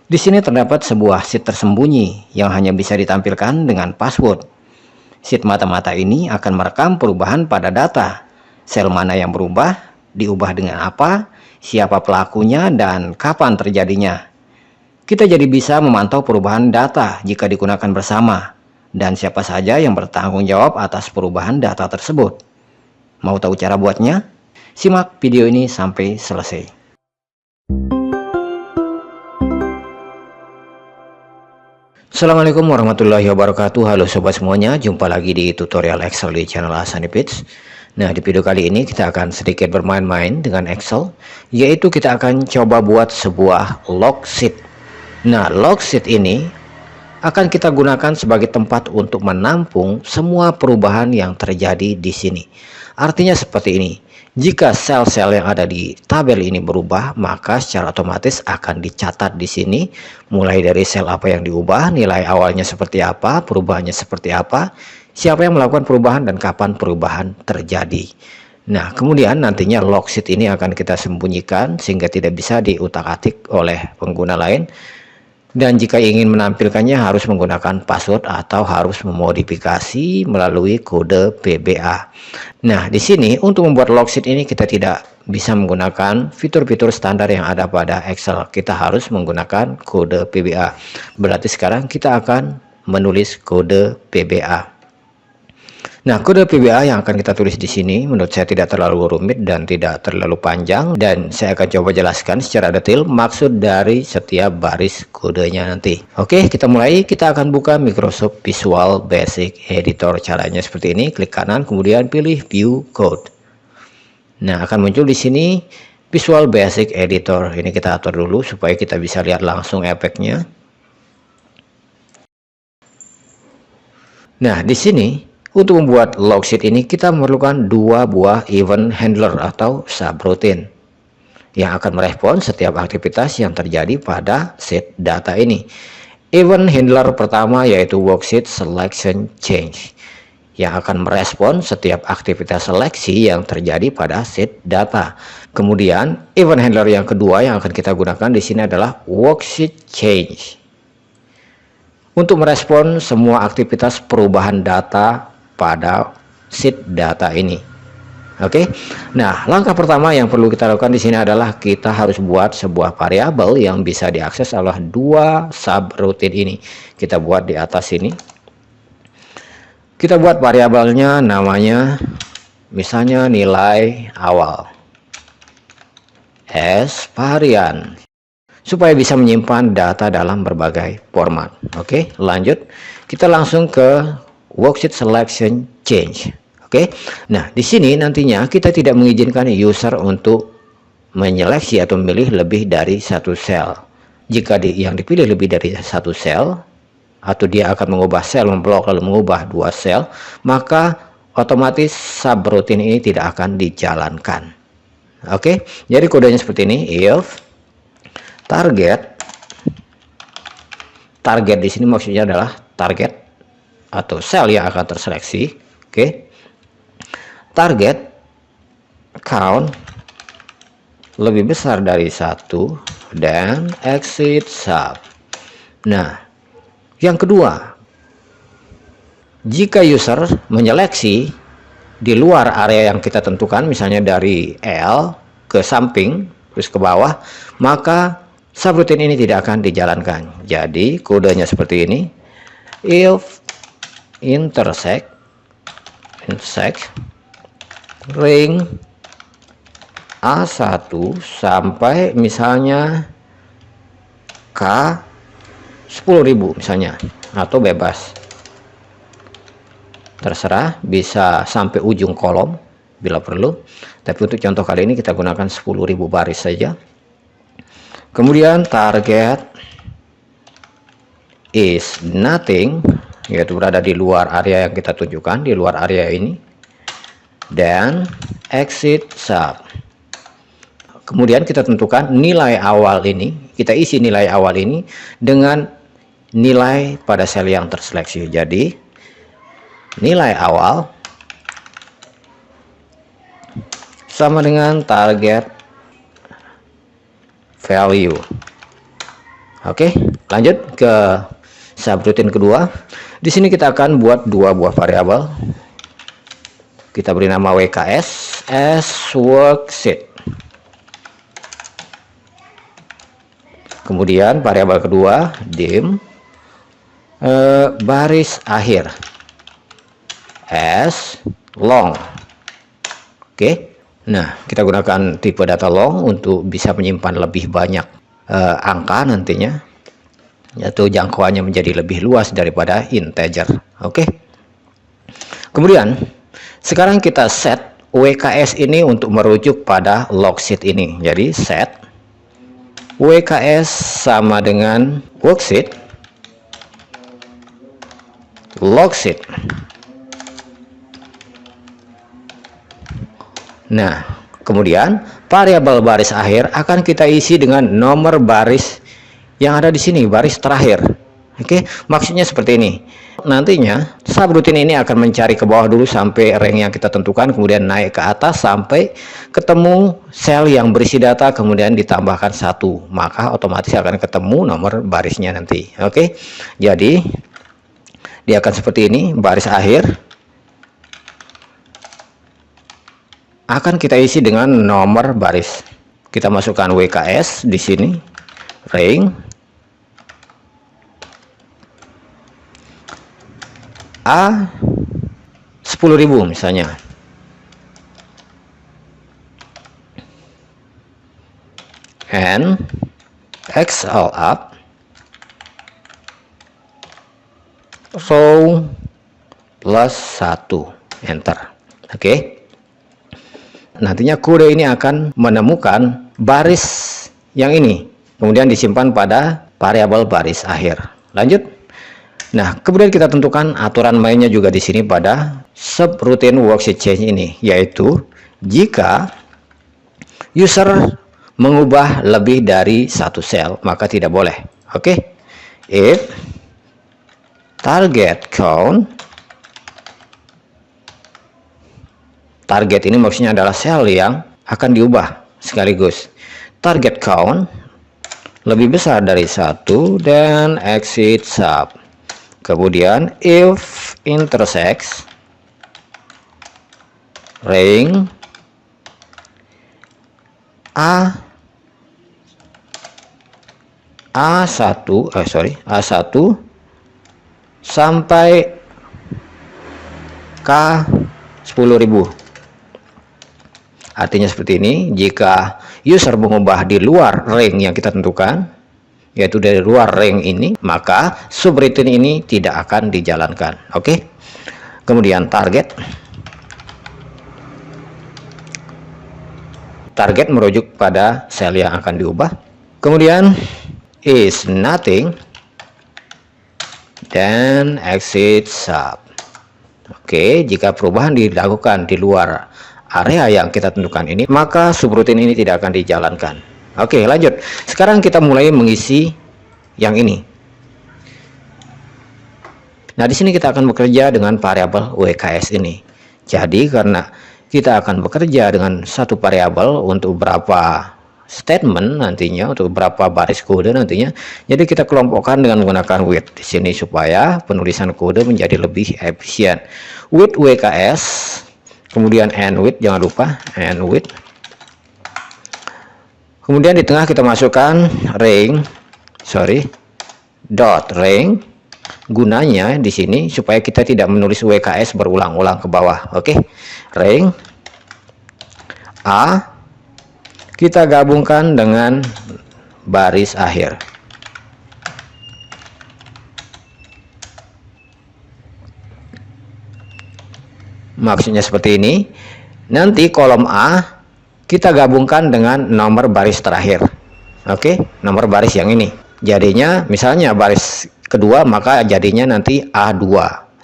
Di sini terdapat sebuah sheet tersembunyi yang hanya bisa ditampilkan dengan password. Sheet mata-mata ini akan merekam perubahan pada data. Sel mana yang berubah, diubah dengan apa, siapa pelakunya, dan kapan terjadinya. Kita jadi bisa memantau perubahan data jika digunakan bersama, dan siapa saja yang bertanggung jawab atas perubahan data tersebut. Mau tahu cara buatnya? Simak video ini sampai selesai. Assalamualaikum warahmatullahi wabarakatuh. Halo sobat semuanya, jumpa lagi di tutorial Excel di channel Hasanipits. Nah, di video kali ini kita akan sedikit bermain-main dengan Excel, yaitu kita akan coba buat sebuah log sheet. Nah, log sheet ini akan kita gunakan sebagai tempat untuk menampung semua perubahan yang terjadi di sini. Artinya seperti ini. Jika sel-sel yang ada di tabel ini berubah, maka secara otomatis akan dicatat di sini, mulai dari sel apa yang diubah, nilai awalnya seperti apa, perubahannya seperti apa, siapa yang melakukan perubahan, dan kapan perubahan terjadi. Nah, kemudian nantinya log sheet ini akan kita sembunyikan sehingga tidak bisa diutak-atik oleh pengguna lain. Dan jika ingin menampilkannya harus menggunakan password atau harus memodifikasi melalui kode PBA. Nah, di sini untuk membuat log sheet ini kita tidak bisa menggunakan fitur-fitur standar yang ada pada Excel. Kita harus menggunakan kode PBA. Berarti sekarang kita akan menulis kode PBA. Nah, kode PBA yang akan kita tulis di sini menurut saya tidak terlalu rumit dan tidak terlalu panjang, dan saya akan coba jelaskan secara detail maksud dari setiap baris kodenya nanti. Oke, kita mulai. Kita akan buka Microsoft Visual Basic Editor. Caranya seperti ini, klik kanan kemudian pilih View Code. Nah, akan muncul di sini Visual Basic Editor. Ini kita atur dulu supaya kita bisa lihat langsung efeknya. Nah, di sini untuk membuat log sheet ini kita memerlukan dua buah event handler atau subroutine yang akan merespon setiap aktivitas yang terjadi pada sheet data ini. Event handler pertama yaitu worksheet selection change yang akan merespon setiap aktivitas seleksi yang terjadi pada sheet data. Kemudian event handler yang kedua yang akan kita gunakan di sini adalah worksheet change untuk merespon semua aktivitas perubahan data pada sheet data ini. Oke. Nah, langkah pertama yang perlu kita lakukan di sini adalah kita harus buat sebuah variabel yang bisa diakses oleh dua subroutine ini. Kita buat di atas sini. Kita buat variabelnya namanya misalnya nilai awal. S varian. Supaya bisa menyimpan data dalam berbagai format. Oke, lanjut. Kita langsung ke worksheet selection change. Oke. Nah, di sini nantinya kita tidak mengizinkan user untuk menyeleksi atau memilih lebih dari satu sel. Jika yang dipilih lebih dari satu sel, atau dia akan mengubah sel, memblok lalu mengubah dua sel, maka otomatis subroutine ini tidak akan dijalankan. Oke. Jadi kodenya seperti ini, if target di sini maksudnya adalah target atau sel yang akan terseleksi. Oke. Target count lebih besar dari 1 dan exit sub. Nah, yang kedua, jika user menyeleksi di luar area yang kita tentukan, misalnya dari L ke samping terus ke bawah, maka subroutine ini tidak akan dijalankan. Jadi kodenya seperti ini, if intersect ring A1 sampai misalnya K 10.000 misalnya, atau bebas terserah, bisa sampai ujung kolom bila perlu, tapi untuk contoh kali ini kita gunakan 10.000 baris saja. Kemudian target is nothing, yaitu berada di luar area yang kita tunjukkan, di luar area ini, dan exit sub. Kemudian kita tentukan nilai awal ini, kita isi nilai awal ini dengan nilai pada sel yang terseleksi. Jadi nilai awal sama dengan target value. Oke, lanjut ke subroutine kedua. Di sini kita akan buat dua buah variabel. Kita beri nama WKS as worksheet. Kemudian variabel kedua dim baris akhir as long. Oke. Nah, kita gunakan tipe data long untuk bisa menyimpan lebih banyak angka nantinya, yaitu jangkauannya menjadi lebih luas daripada integer. Oke. Kemudian sekarang kita set WKS ini untuk merujuk pada logsheet ini. Jadi set WKS sama dengan worksheet logsheet. Nah, kemudian variabel baris akhir akan kita isi dengan nomor baris yang ada di sini, baris terakhir. Oke, maksudnya seperti ini. Nantinya subroutine ini akan mencari ke bawah dulu sampai rank yang kita tentukan, kemudian naik ke atas sampai ketemu sel yang berisi data, kemudian ditambahkan 1, maka otomatis akan ketemu nomor barisnya nanti. Oke, jadi dia akan seperti ini, baris akhir akan kita isi dengan nomor baris. Kita masukkan WKS di sini, rank A 10.000 misalnya. And X all up row plus 1, enter. Oke. Nantinya kode ini akan menemukan baris yang ini, kemudian disimpan pada variabel baris akhir. Lanjut. Nah, kemudian kita tentukan aturan mainnya juga di sini pada subroutine worksheet change ini, yaitu jika user mengubah lebih dari satu sel, maka tidak boleh. Oke. If target count, target ini maksudnya adalah sel yang akan diubah sekaligus. Target count lebih besar dari 1 dan exit sub. Kemudian if intersects rank A1 sampai K 10.000. Artinya seperti ini, jika user mengubah di luar rank yang kita tentukan, yaitu dari luar rank ini, maka subroutine ini tidak akan dijalankan. Oke. Kemudian target merujuk pada sel yang akan diubah. Kemudian is nothing dan exit sub. Oke, jika perubahan dilakukan di luar area yang kita tentukan ini, maka subroutine ini tidak akan dijalankan. Oke, lanjut. Sekarang kita mulai mengisi yang ini. Nah, di sini kita akan bekerja dengan variabel WKS ini. Jadi, karena kita akan bekerja dengan satu variabel untuk beberapa statement nantinya, untuk beberapa baris kode nantinya, jadi kita kelompokkan dengan menggunakan with di sini supaya penulisan kode menjadi lebih efisien. With WKS, kemudian end with, jangan lupa end with. Kemudian di tengah kita masukkan dot rank. Gunanya di sini supaya kita tidak menulis WKS berulang-ulang ke bawah. Oke. Rank A kita gabungkan dengan baris akhir. Maksudnya seperti ini. Nanti kolom A kita gabungkan dengan nomor baris terakhir. Oke, nomor baris yang ini. Jadinya misalnya baris kedua, maka jadinya nanti A2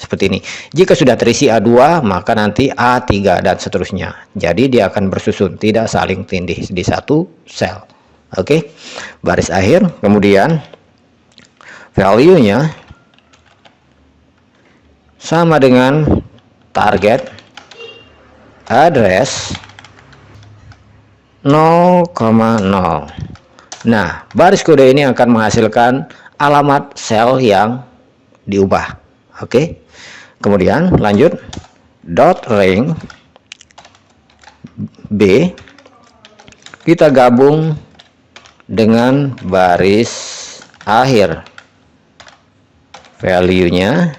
seperti ini. Jika sudah terisi A2, maka nanti A3 dan seterusnya. Jadi dia akan bersusun, tidak saling tindih di satu sel. Oke. Baris akhir, kemudian value-nya sama dengan target address 0,0 Nah, baris kode ini akan menghasilkan alamat sel yang diubah. Oke. Kemudian lanjut dot range B, kita gabung dengan baris akhir, value-nya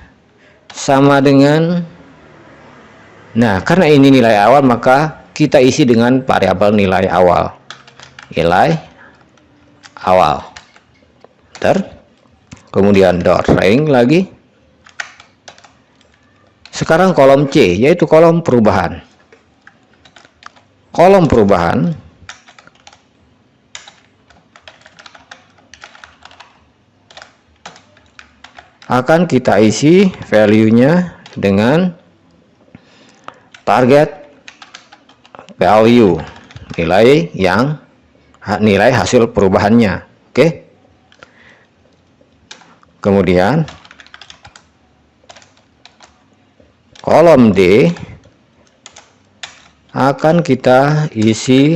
sama dengan, nah karena ini nilai awal maka kita isi dengan variabel nilai awal, kemudian dot range lagi. Sekarang kolom C, yaitu kolom perubahan. Kolom perubahan akan kita isi value-nya dengan target value, nilai hasil perubahannya. Oke. Kemudian kolom D akan kita isi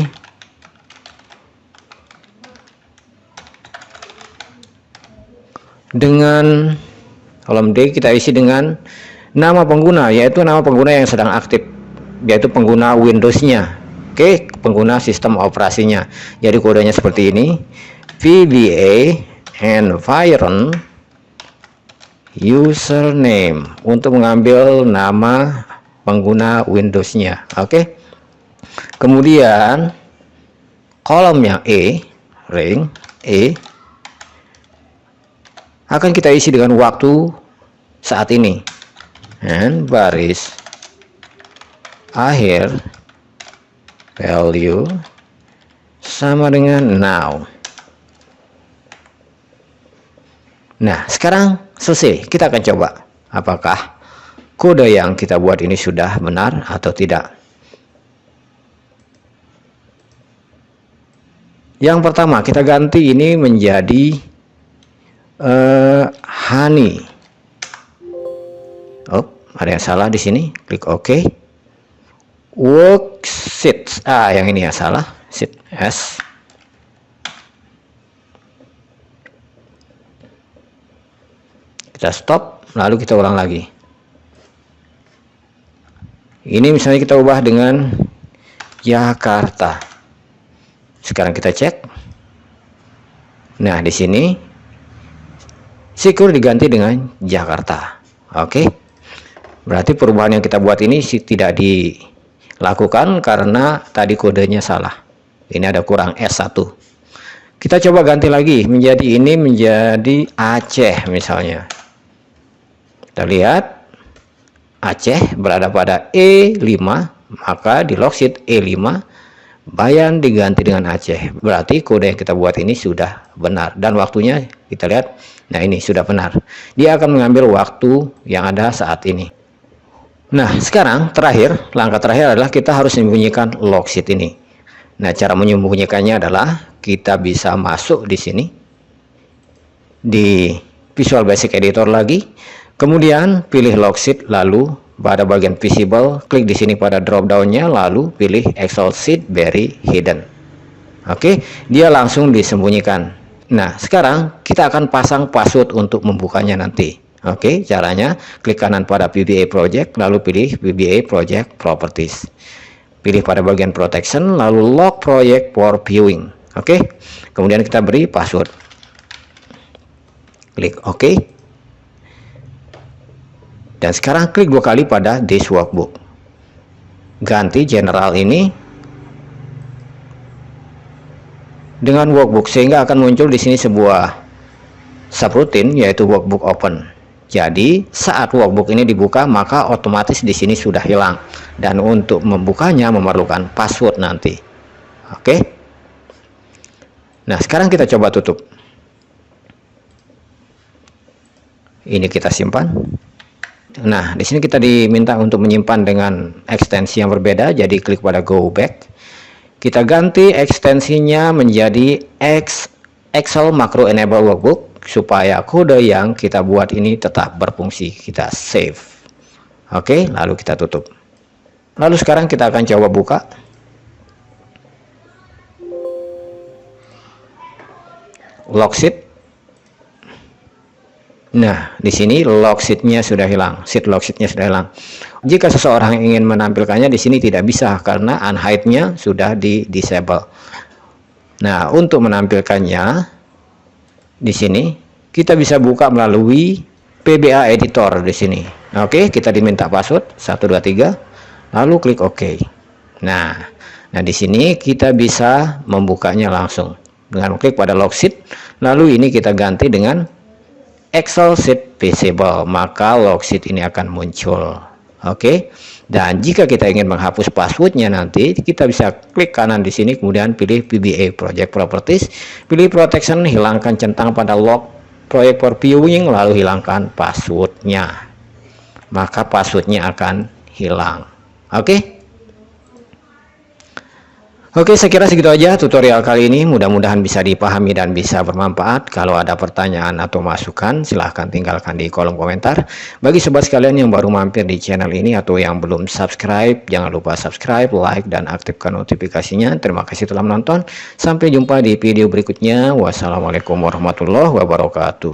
dengan nama pengguna, yaitu nama pengguna yang sedang aktif, yaitu pengguna Windows-nya. Oke, pengguna sistem operasinya. Jadi kodenya seperti ini, VBA environment username, untuk mengambil nama pengguna Windows-nya. Oke. Kemudian kolomnya range E akan kita isi dengan waktu saat ini, dan baris akhir value sama dengan now. Nah, sekarang selesai. Kita akan coba apakah kode yang kita buat ini sudah benar atau tidak. Yang pertama, kita ganti ini menjadi honey. Oh, ada yang salah di sini. Klik OK. Worksheet. Yang ini yang salah. Sheet S. Kita stop, lalu kita ulang lagi. Ini misalnya kita ubah dengan Jakarta. Sekarang kita cek. Nah, di sini Secure diganti dengan Jakarta. Oke. Berarti perubahan yang kita buat ini tidak dilakukan karena tadi kodenya salah. Ini ada kurang S1. Kita coba ganti lagi menjadi Aceh misalnya. Kita lihat Aceh berada pada E5, maka di logsheet E5 Bayan diganti dengan Aceh. Berarti kode yang kita buat ini sudah benar, dan waktunya kita lihat. Nah, ini sudah benar. Dia akan mengambil waktu yang ada saat ini. Nah, sekarang langkah terakhir adalah kita harus menyembunyikan logsheet ini. Nah, cara menyembunyikannya adalah kita bisa masuk di sini di Visual Basic Editor lagi. Kemudian pilih logsheet, lalu pada bagian visible, klik di sini pada drop down-nya, lalu pilih Excel sheet bury hidden. Oke, dia langsung disembunyikan. Nah, sekarang kita akan pasang password untuk membukanya nanti. Oke, caranya klik kanan pada VBA Project, lalu pilih VBA Project Properties. Pilih pada bagian protection, lalu lock project for viewing. Oke, kemudian kita beri password. Klik OK. Dan sekarang klik 2 kali pada this workbook. Ganti general ini dengan workbook, sehingga akan muncul di sini sebuah subroutine, yaitu workbook open. Jadi saat workbook ini dibuka, maka otomatis di sini sudah hilang, dan untuk membukanya memerlukan password nanti. Oke. Nah, sekarang kita coba tutup. Ini kita simpan. Nah, di sini kita diminta untuk menyimpan dengan ekstensi yang berbeda, jadi klik pada go back. Kita ganti ekstensinya menjadi Excel Macro Enable Workbook, supaya kode yang kita buat ini tetap berfungsi. Kita save. Oke, lalu kita tutup. Lalu sekarang kita akan coba buka. lock sheet. Nah, di sini lock sheet-nya sudah hilang, lock sheet-nya sudah hilang. Jika seseorang ingin menampilkannya di sini tidak bisa karena unhide-nya sudah di disable. Nah, untuk menampilkannya di sini kita bisa buka melalui PBA editor di sini. Oke, kita diminta password 123, lalu klik OK. Nah, di sini kita bisa membukanya langsung dengan klik pada lock sheet, lalu ini kita ganti dengan Excel sheet visible, maka lock sheet ini akan muncul. Oke. Dan jika kita ingin menghapus passwordnya nanti, kita bisa klik kanan di sini, kemudian pilih PBA Project Properties, pilih Protection, hilangkan centang pada lock project for viewing, lalu hilangkan passwordnya. Maka passwordnya akan hilang. Oke. Oke, saya kira segitu aja tutorial kali ini. Mudah-mudahan bisa dipahami dan bisa bermanfaat. Kalau ada pertanyaan atau masukan, silahkan tinggalkan di kolom komentar. Bagi sobat sekalian yang baru mampir di channel ini atau yang belum subscribe, jangan lupa subscribe, like, dan aktifkan notifikasinya. Terima kasih telah menonton. Sampai jumpa di video berikutnya. Wassalamualaikum warahmatullahi wabarakatuh.